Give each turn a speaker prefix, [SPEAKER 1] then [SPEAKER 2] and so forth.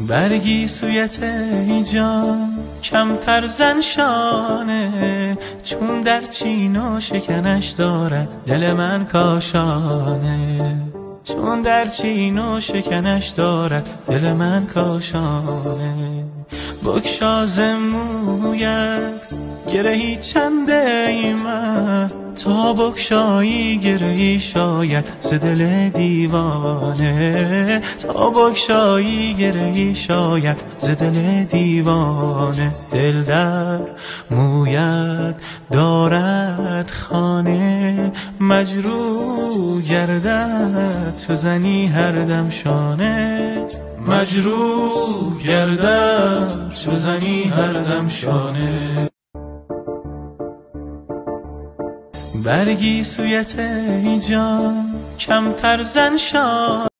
[SPEAKER 1] برگی سویت ای جان کمتر زن شانه، چون در چین و شکنش دارد دل من کاشانه، چون در چین و شکنش دارد دل من کاشانه. بگشا ز مویت گرهی چند ای من، تا بگشایی گرهی شاید ز دل دیوانه، تا بگشایی گرهی شاید ز دل دیوانه. دل در مویت دارد خانه، مجروح گردد چو زنی هر دم شانه، مجروح گردد چو زنی هر دم شانه. برگی سویت ای جان کمتر زن شانه.